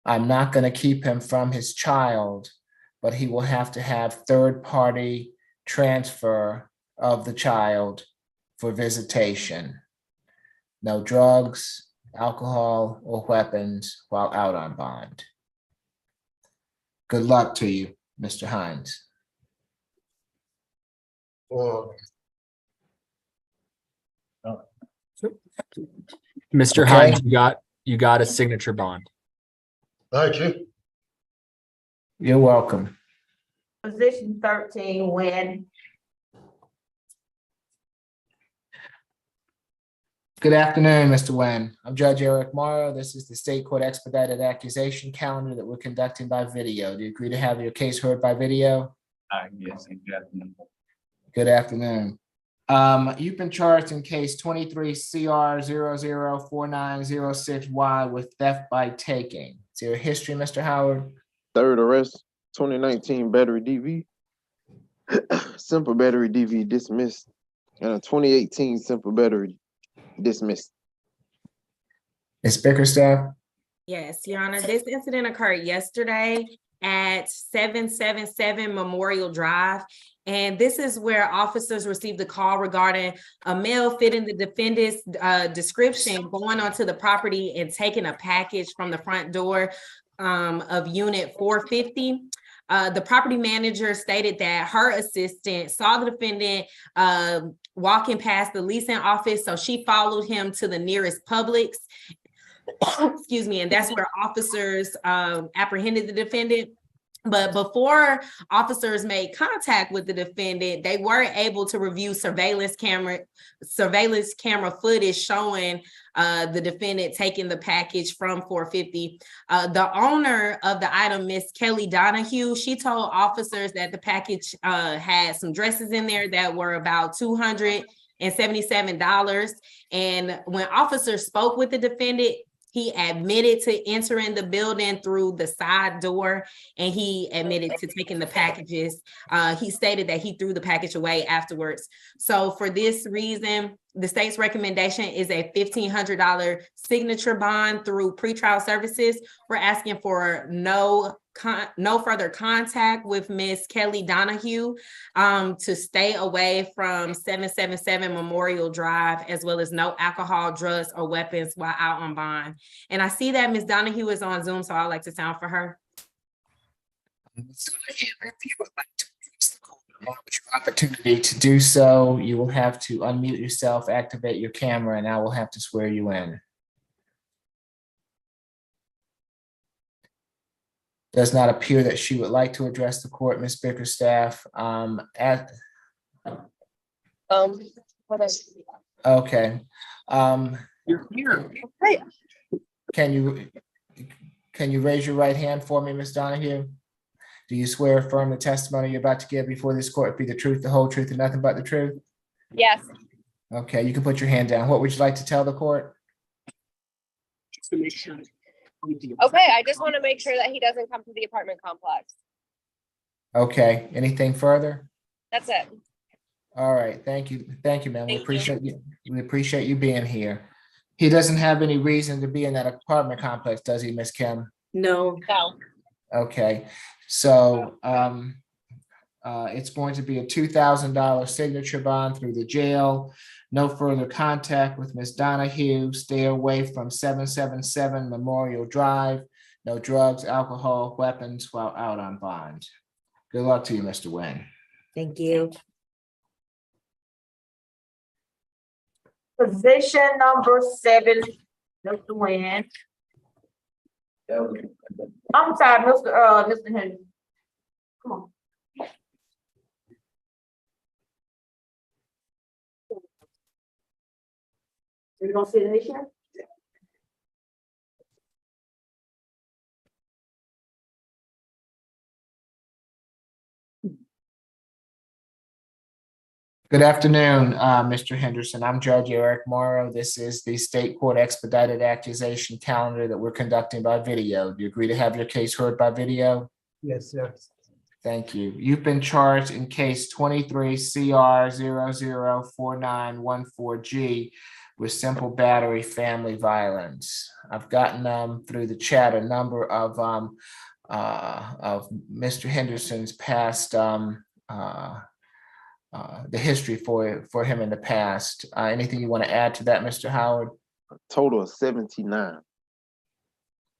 I'm not going to keep him from his child, but he will have to have third-party transfer of the child for visitation. No drugs, alcohol, or weapons while out on bond. Good luck to you, Mr. Hines. Mr. Okay. Hines, you got a signature bond. Thank you. You're welcome. Position 13, when Good afternoon, Mr. Nguyen. I'm Judge Eric Morrow. This is the State Court Expedited Accusation Calendar that we're conducting by video. Do you agree to have your case heard by video? Yes, exactly. Good afternoon. You've been charged in case 23 CR 004906Y with theft by taking. Is there a history, Mr. Howard? Third arrest, 2019 battery DV. Simple battery DV dismissed. And a 2018 simple battery dismissed. Ms. Bickerstaff? Yes, Your Honor, this incident occurred yesterday at 777 Memorial Drive. And this is where officers received a call regarding a male fitting the defendant's description going onto the property and taking a package from the front door of unit 450. The property manager stated that her assistant saw the defendant walking past the leasing office, so she followed him to the nearest Publix. Excuse me, and that's where officers apprehended the defendant. But before officers made contact with the defendant, they were able to review surveillance camera footage showing the defendant taking the package from 450. The owner of the item, Miss Kelly Donahue, she told officers that the package had some dresses in there that were about $277. And when officers spoke with the defendant, he admitted to entering the building through the side door, and he admitted to taking the packages. He stated that he threw the package away afterwards. So for this reason, the state's recommendation is a $1,500 signature bond through pretrial services. We're asking for no further contact with Miss Kelly Donahue, to stay away from 777 Memorial Drive, as well as no alcohol, drugs, or weapons while out on bond. And I see that Miss Donahue is on Zoom, so I'd like to sound for her. Opportunity to do so, you will have to unmute yourself, activate your camera, and I will have to swear you in. Does not appear that she would like to address the court, Ms. Bickerstaff. Okay. You're here. Can you raise your right hand for me, Ms. Donahue? Do you swear or affirm the testimony you're about to give before this court be the truth, the whole truth, and nothing but the truth? Yes. Okay, you can put your hand down. What would you like to tell the court? Okay, I just want to make sure that he doesn't come to the apartment complex. Okay, anything further? That's it. All right, thank you, ma'am. We appreciate you. We appreciate you being here. He doesn't have any reason to be in that apartment complex, does he, Miss Kim? No. No. Okay, so it's going to be a $2,000 signature bond through the jail. No further contact with Ms. Donahue. Stay away from 777 Memorial Drive. No drugs, alcohol, weapons while out on bond. Good luck to you, Mr. Nguyen. Thank you. Position number 7, Mr. Nguyen. I'm sorry, Mr. Henry. Come on. You gonna sit in this chair? Good afternoon, Mr. Henderson. I'm Judge Eric Morrow. This is the State Court Expedited Accusation Calendar that we're conducting by video. Do you agree to have your case heard by video? Yes, sir. Thank you. You've been charged in case 23 CR 004914G with simple battery family violence. I've gotten through the chat a number of Mr. Henderson's past the history for him in the past. Anything you want to add to that, Mr. Howard? A total of 79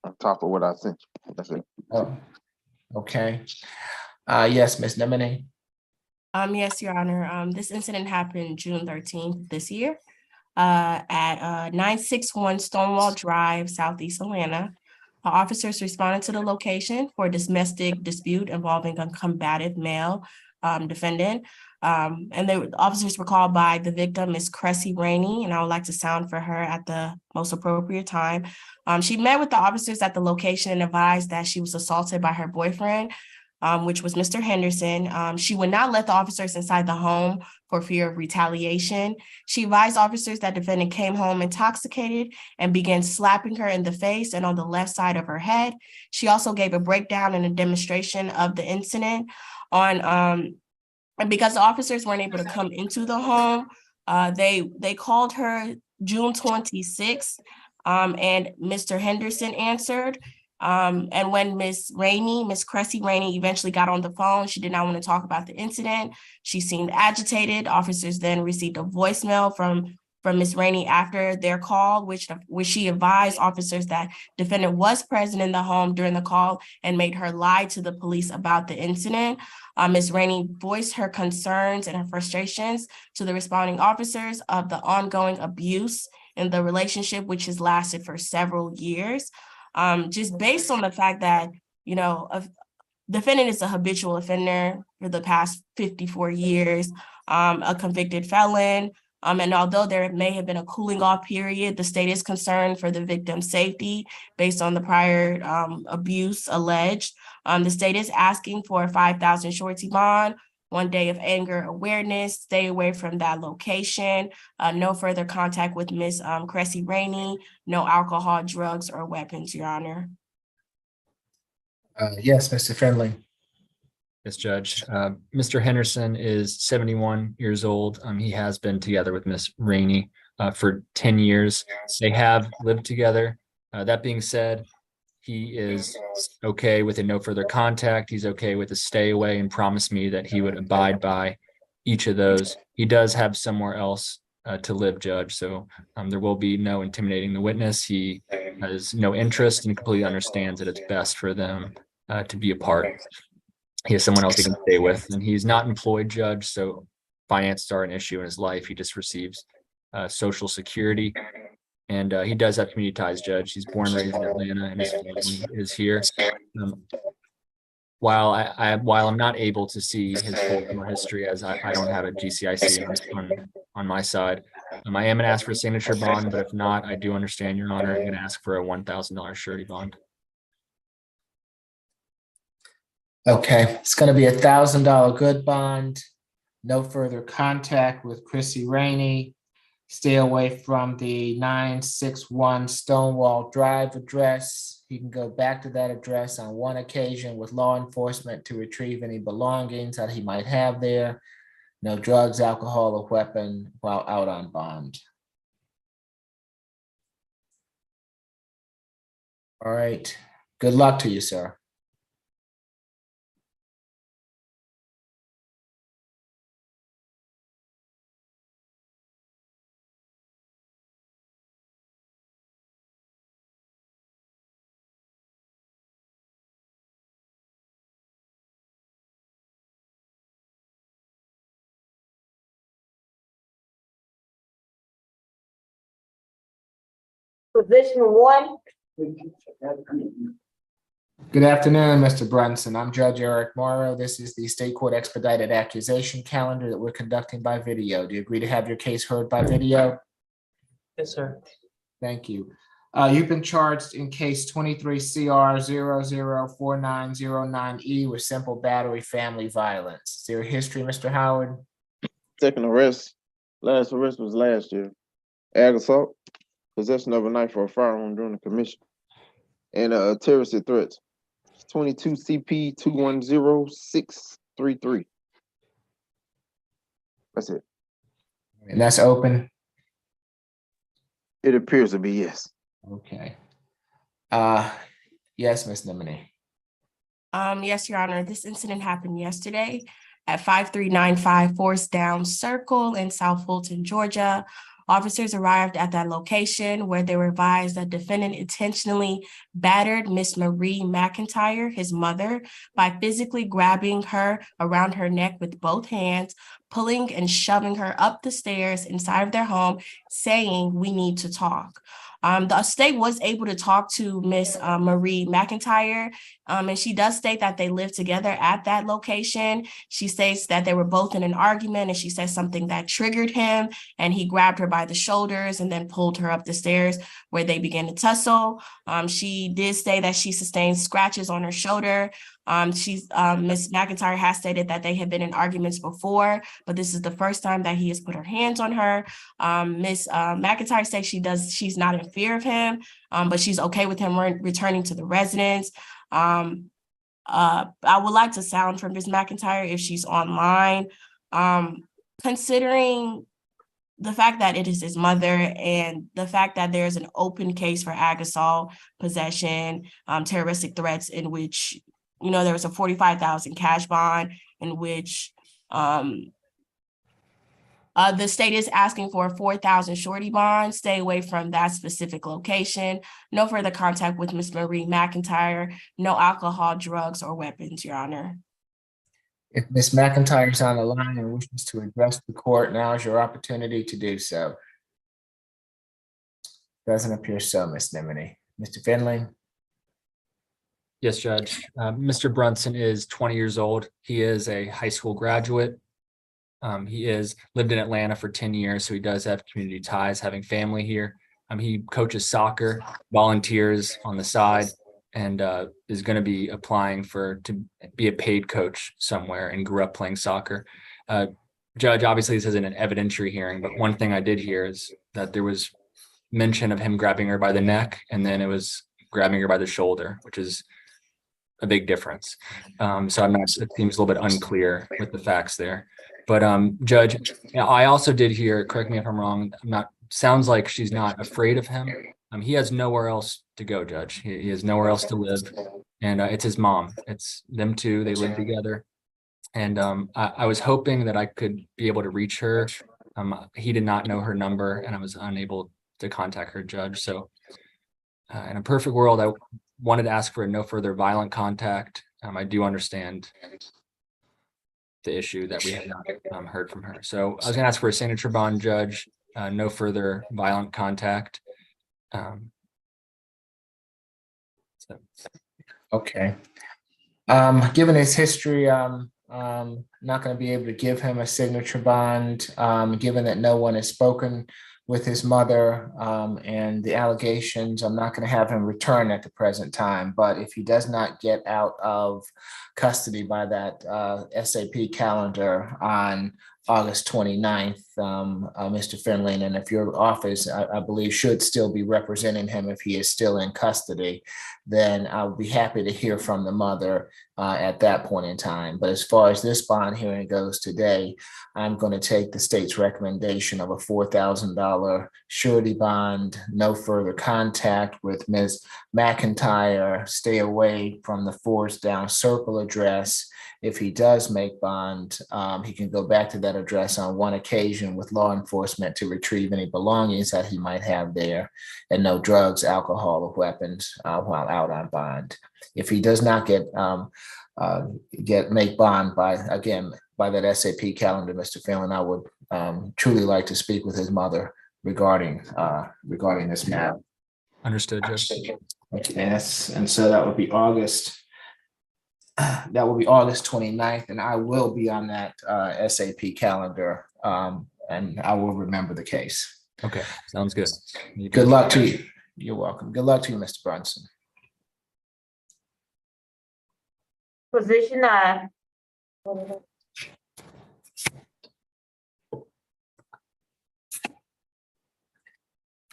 on top of what I sent you. That's it. Oh, Okay. Yes, Ms. Nemini. Yes, Your Honor. This incident happened June 13th this year at 961 Stonewall Drive, Southeast Atlanta. Officers responded to the location for a domestic dispute involving a combative male defendant. And the officers were called by the victim, Ms. Cressy Rainey, and I would like to sound for her at the most appropriate time. She met with the officers at the location and advised that she was assaulted by her boyfriend, which was Mr. Henderson. She would not let the officers inside the home for fear of retaliation. She advised officers that defendant came home intoxicated and began slapping her in the face and on the left side of her head. She also gave a breakdown and a demonstration of the incident on and because the officers weren't able to come into the home, they called her June 26th, and Mr. Henderson answered. And when Miss Cressy Rainey eventually got on the phone, she did not want to talk about the incident. She seemed agitated. Officers then received a voicemail from Miss Rainey after their call, which she advised officers that defendant was present in the home during the call and made her lie to the police about the incident. Ms. Rainey voiced her concerns and her frustrations to the responding officers of the ongoing abuse in the relationship, which has lasted for several years. Just based on the fact that, a defendant is a habitual offender for the past 54 years, a convicted felon. And although there may have been a cooling off period, the state is concerned for the victim's safety based on the prior abuse alleged. The state is asking for a $5,000 surety bond, 1 day of anger awareness, stay away from that location, no further contact with Ms. Cressy Rainey, no alcohol, drugs, or weapons, Your Honor. Yes, Mr. Finley. Yes, Judge. Mr. Henderson is 71 years old. He has been together with Miss Rainey for 10 years. They have lived together. That being said, he is okay with a no further contact. He's okay with a stay away and promised me that he would abide by each of those. He does have somewhere else to live, Judge. So there will be no intimidating the witness. He has no interest and completely understands that it's best for them to be apart. He has someone else he can stay with, and he's not employed, Judge, so finances are an issue in his life. He just receives Social Security, and he does have community ties, Judge. He's born and raised in Atlanta, and his family is here. While I'm not able to see his full criminal history, as I don't have a GCIC on my side, I am going to ask for a signature bond, but if not, I do understand, Your Honor. I'm going to ask for a $1,000 surety bond. Okay, it's going to be $1,000 good bond. No further contact with Cressy Rainey. Stay away from the 961 Stonewall Drive address. He can go back to that address on one occasion with law enforcement to retrieve any belongings that he might have there. No drugs, alcohol, or weapon while out on bond. All right. Good luck to you, sir. Position 1. Good afternoon, Mr. Brunson. I'm Judge Eric Morrow. This is the State Court Expedited Accusation Calendar that we're conducting by video. Do you agree to have your case heard by video? Yes, sir. Thank you. You've been charged in case 23 CR 004909E with simple battery family violence. Is there a history, Mr. Howard? Second arrest. Last arrest was last year. Ag assault, possession of a knife or a firearm during the commission, and terrorist threats. 22 CP 210633. That's it. And that's open. It appears to be, yes. Okay. Yes, Ms. Nemini. Yes, Your Honor. This incident happened yesterday at 5395 Forest Downs Circle in South Fulton, Georgia. Officers arrived at that location where they were advised that defendant intentionally battered Miss Marie McIntyre, his mother, by physically grabbing her around her neck with both hands, pulling and shoving her up the stairs inside of their home, saying, "We need to talk." The state was able to talk to Miss Marie McIntyre, and she does state that they lived together at that location. She states that they were both in an argument, and she says something that triggered him, and he grabbed her by the shoulders and then pulled her up the stairs where they began to tussle. She did say that she sustained scratches on her shoulder. Miss McIntyre has stated that they had been in arguments before, but this is the first time that he has put her hands on her. Miss McIntyre says she's not in fear of him, but she's okay with him returning to the residence. I would like to sound from Miss McIntyre if she's online. Considering the fact that it is his mother and the fact that there's an open case for ag assault, possession, terroristic threats, in which, you know, there was a $45,000 cash bond, in which the state is asking for a $4,000 surety bond. Stay away from that specific location. No further contact with Miss Marie McIntyre. No alcohol, drugs, or weapons, Your Honor. If Ms. McIntyre is on the line and wishes to address the court, now is your opportunity to do so. Doesn't appear so, Ms. Nimini. Mr. Finley? Yes, Judge. Mr. Brunson is 20 years old. He is a high school graduate. He is lived in Atlanta for 10 years, so he does have community ties, having family here. He coaches soccer, volunteers on the side, and is going to be applying to be a paid coach somewhere, and grew up playing soccer. Judge, obviously this isn't an evidentiary hearing, but one thing I did hear is that there was mention of him grabbing her by the neck, and then it was grabbing her by the shoulder, which is a big difference. So it seems a little bit unclear with the facts there. But Judge, I also did hear, correct me if I'm wrong, sounds like she's not afraid of him. He has nowhere else to go, Judge. He has nowhere else to live. And it's his mom. It's them two. They live together. And I was hoping that I could be able to reach her. He did not know her number, and I was unable to contact her, Judge. So in a perfect world, I wanted to ask for a no further violent contact. I do understand the issue that we have not heard from her. So I was going to ask for a signature bond, Judge, no further violent contact. Okay. Given his history, not going to be able to give him a signature bond, given that no one has spoken with his mother and the allegations. I'm not going to have him return at the present time, but if he does not get out of custody by that SAP calendar on August 29th, Mr. Finley, and if your office, I believe, should still be representing him if he is still in custody, then I'll be happy to hear from the mother at that point in time. But as far as this bond hearing goes today, I'm going to take the state's recommendation of a $4,000 surety bond, no further contact with Ms. McIntyre, stay away from the Forest Down Circle address. If he does make bond, he can go back to that address on one occasion with law enforcement to retrieve any belongings that he might have there, and no drugs, alcohol, or weapons while out on bond. If he does not make bond by that SAP calendar, Mr. Phelan, I would truly like to speak with his mother regarding this matter. Understood, Judge. Okay, and so that would be August. That will be August 29th, and I will be on that SAP calendar, and I will remember the case. Okay, sounds good. Good luck to you. You're welcome. Good luck to you, Mr. Brunson. Position I.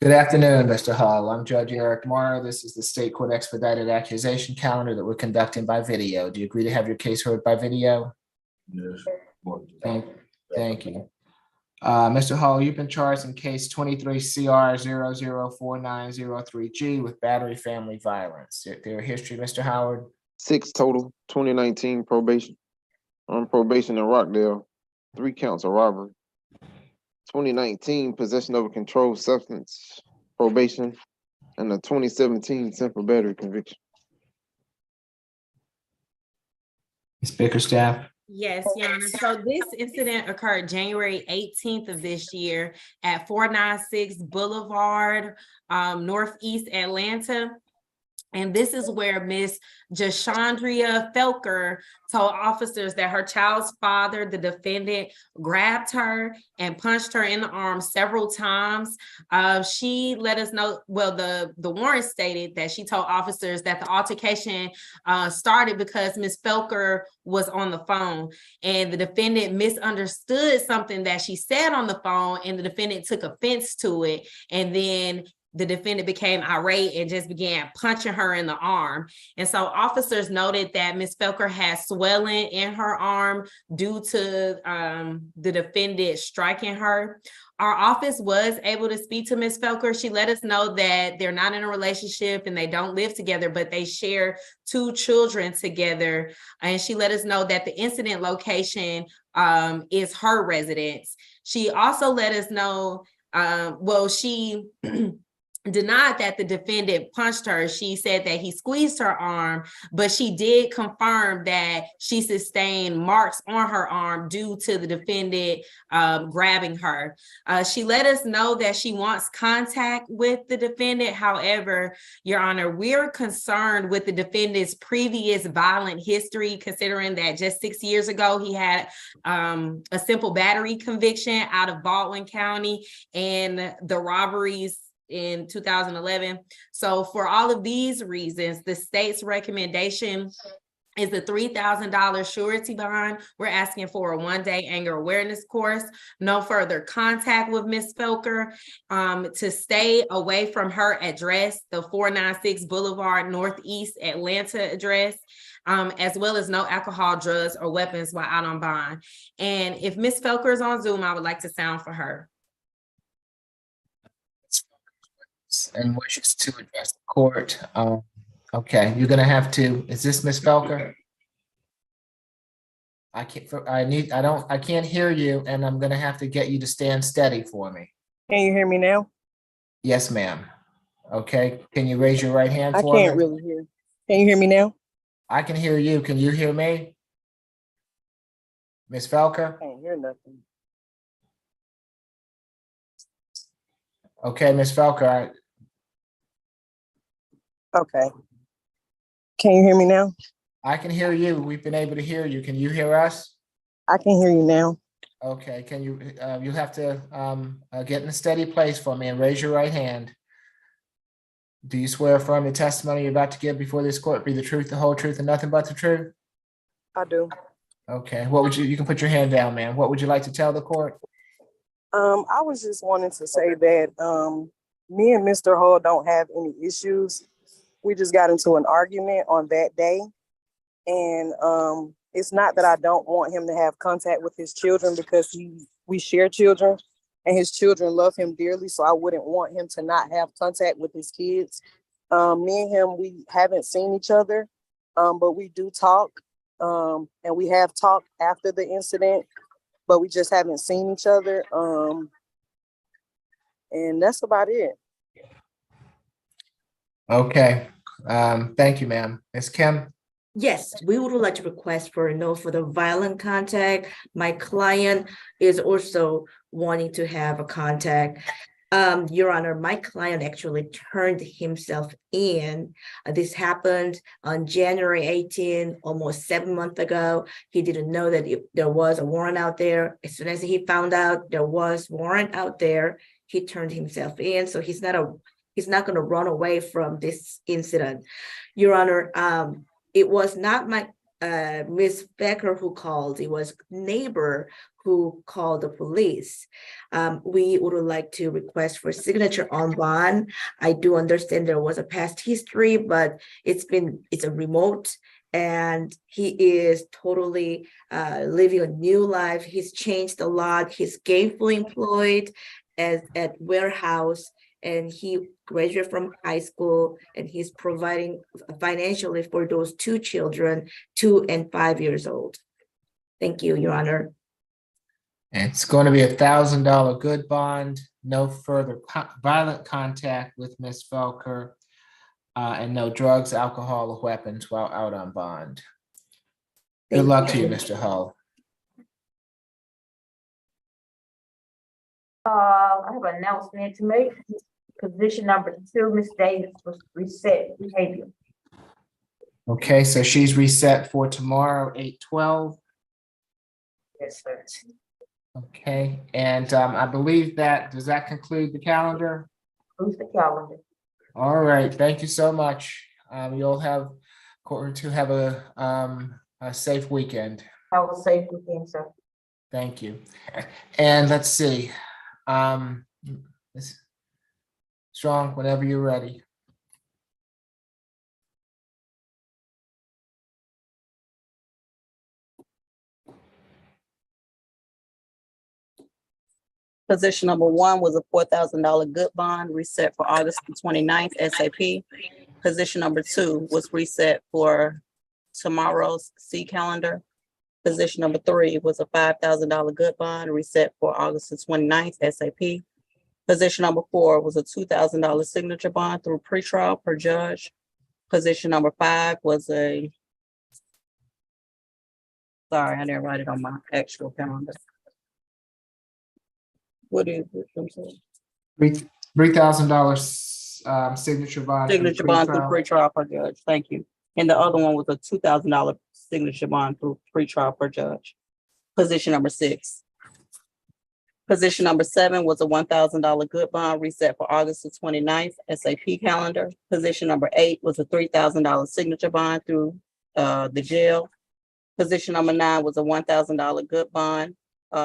Good afternoon, Mr. Hall. I'm Judge Eric Morrow. This is the State Court Expedited Accusation Calendar that we're conducting by video. Do you agree to have your case heard by video? Yes. Thank you. Mr. Hall, you've been charged in case 23 CR 004903G with battery family violence. Their history, Mr. Howard? 6 total, 2019 probation. On probation in Rockdale, 3 counts of robbery. 2019 possession of a controlled substance probation, and a 2017 simple battery conviction. Ms. Bickerstaff. Yes, Your Honor. So this incident occurred January 18th of this year at 496 Boulevard, Northeast Atlanta. And this is where Miss Jashandria Felker told officers that her child's father, the defendant, grabbed her and punched her in the arm several times. She let us know, well, the warrant stated that she told officers that the altercation started because Miss Felker was on the phone and the defendant misunderstood something that she said on the phone, and the defendant took offense to it. And then the defendant became irate and just began punching her in the arm. And so officers noted that Ms. Felker had swelling in her arm due to the defendant striking her. Our office was able to speak to Ms. Felker. She let us know that they're not in a relationship and they don't live together, but they share 2 children together. And she let us know that the incident location is her residence. She also let us know, she denied that the defendant punched her. She said that he squeezed her arm, but she did confirm that she sustained marks on her arm due to the defendant grabbing her. She let us know that she wants contact with the defendant. However, Your Honor, we're concerned with the defendant's previous violent history, considering that just 6 years ago, he had a simple battery conviction out of Baldwin County and the robberies in 2011. So for all of these reasons, the state's recommendation is the $3,000 surety bond. We're asking for a 1-day anger awareness course, no further contact with Ms. Felker, to stay away from her address, the 496 Boulevard Northeast Atlanta address, as well as no alcohol, drugs, or weapons while out on bond. And if Ms. Felker is on Zoom, I would like to sound for her. And wishes to address the court. Okay, you're gonna have to, is this Ms. Felker? I can't hear you, and I'm gonna have to get you to stand steady for me. Can you hear me now? Yes, ma'am. Okay, can you raise your right hand I for me? can't really hear. Can you hear me now? I can hear you. Can you hear me? Ms. Felker? I can't hear nothing. Okay, Ms. Felker, Okay. Can you hear me now? I can hear you. We've been able to hear you. Can you hear us? I can hear you now. Okay, can you, you have to get in a steady place for me and raise your right hand. Do you swear affirm the testimony you're about to give before this court be the truth, the whole truth, and nothing but the truth? I do. Okay, what would you can put your hand down, ma'am. What would you like to tell the court? I was just wanting to say that me and Mr. Hull don't have any issues. We just got into an argument on that day. And it's not that I don't want him to have contact with his children, because we share children and his children love him dearly. So I wouldn't want him to not have contact with his kids. Me and him, we haven't seen each other, but we do talk. And we have talked after the incident, but we just haven't seen each other. And that's about it. Okay, thank you, ma'am. Ms. Kim? Yes, we would like to request for no further violent contact. My client is also wanting to have a contact. Your Honor, my client actually turned himself in. This happened on January 18, almost 7 months ago. He didn't know that there was a warrant out there. As soon as he found out there was warrant out there, he turned himself in. So he's not going to run away from this incident. Your Honor, it was not my Ms. Becker who called. It was neighbor who called the police. We would like to request for signature on bond. I do understand there was a past history, but it's a remote, and he is totally living a new life. He's changed a lot. He's gainfully employed at warehouse, and he graduated from high school, and he's providing financially for those 2 children, 2 and 5 years old. Thank you, Your Honor. It's going to be $1,000 good bond, no further violent contact with Ms. Felker, and no drugs, alcohol, or weapons while out on bond. Good luck to you, Mr. Hull. I have an announcement to make. Position number 2, Ms. Davis was reset behavior. Okay, so she's reset for tomorrow, 8/12. Yes, sir. Okay, and I believe does that conclude the calendar? Who's the calendar? All right, thank you so much. You'll have a safe weekend. Have a safe weekend, sir. Thank you. And let's see. Ms. Strong, whenever you're ready. Position number 1 was a $4,000 good bond reset for August the 29th, SAP. Position number 2 was reset for tomorrow's C calendar. Position number 3 was a $5,000 good bond reset for August the 29th, SAP. Position number 4 was a $2,000 signature bond through pretrial per judge. Position number 5 was sorry, I didn't write it on my actual calendar. What is it? I'm sorry. $3,000 signature bond. Signature bond through pretrial per judge. Thank you. And the other one was a $2,000 signature bond through pretrial per judge. Position number 6. Position number 7 was a $1,000 good bond reset for August the 29th, SAP calendar. Position number 8 was a $3,000 signature bond through the jail. Position number 9 was a $1,000 good bond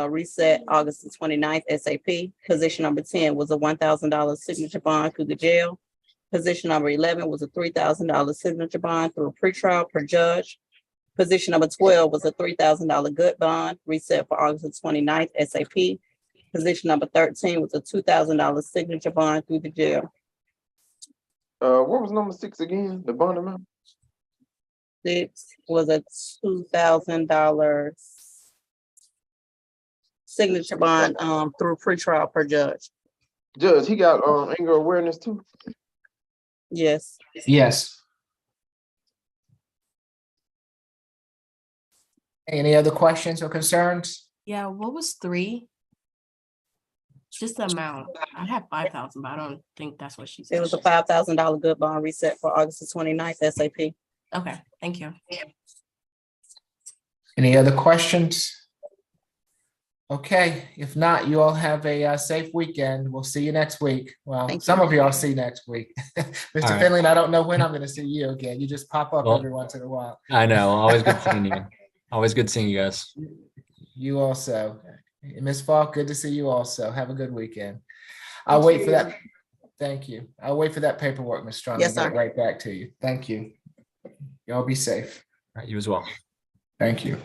reset August the 29th, SAP. Position number 10 was a $1,000 signature bond through the jail. Position number 11 was a $3,000 signature bond through pretrial per judge. Position number 12 was a $3,000 good bond reset for August the 29th, SAP. Position number 13 was a $2,000 signature bond through the jail. What was number 6 again? The bond amount? 6 was a $2,000 signature bond through pretrial per judge. Judge, he got anger awareness too. Yes. Yes. Any other questions or concerns? Yeah, what was 3? Just the amount. I have 5,000, but I don't think that's what she said. It was a $5,000 good bond reset for August the 29th, SAP. Okay, thank you. Any other questions? Okay, if not, you all have a safe weekend. We'll see you next week. Well, Thank some you. of you I'll see next week. Mr. right. Finley, I don't know when I'm going to see you again. You just pop up Well, every once in a while. I know. Always good seeing you. Always good seeing you guys. You also. Ms. Falk, good to see you also. Have a good weekend. I'll wait for that. Thank you. I'll wait for that paperwork, Ms. Strong. Yes, I'll get sir. right back to you. Thank you. Y'all be safe. All right, you as well. Thank you.